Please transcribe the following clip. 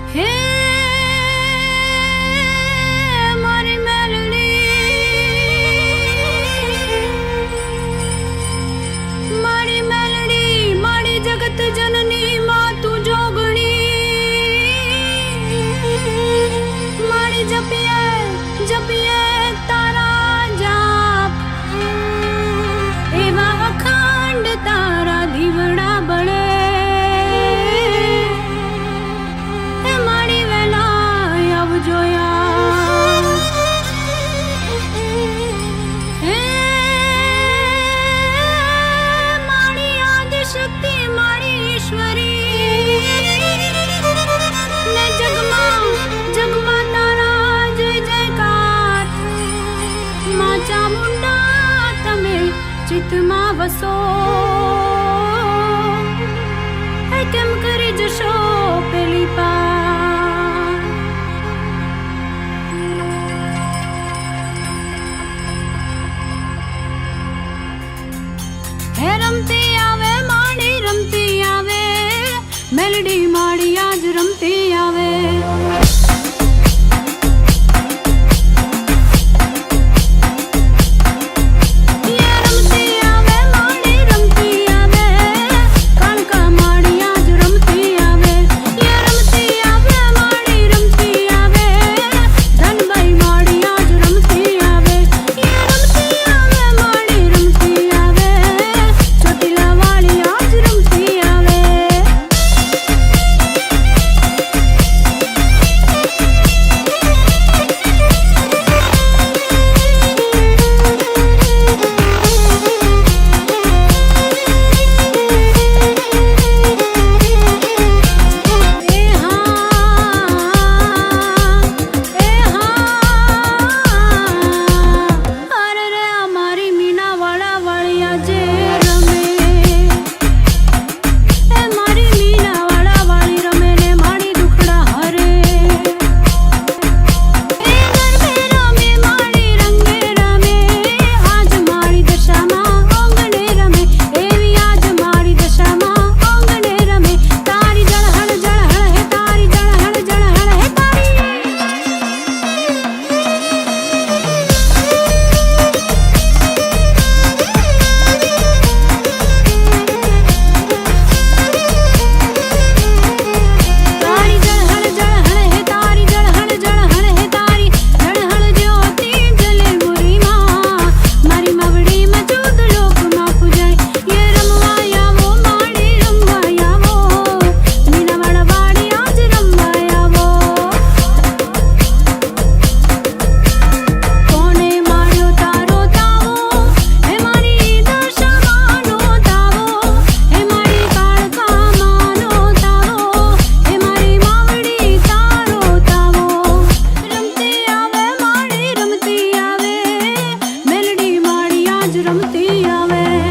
હે મારી મેલડી મારી જગત જનની માં તું જોગણી મારી જપિયે તારા જાપ એવા અખંડ તારા દીવડા બળે ચામુંડા તમે ચિત્તમાં વસો કેમ કરી જશો પેલી પાર હે રમતી આવે માડી રમતી આવે મેલડી માડી આજ રમતી આવે રમતી આવે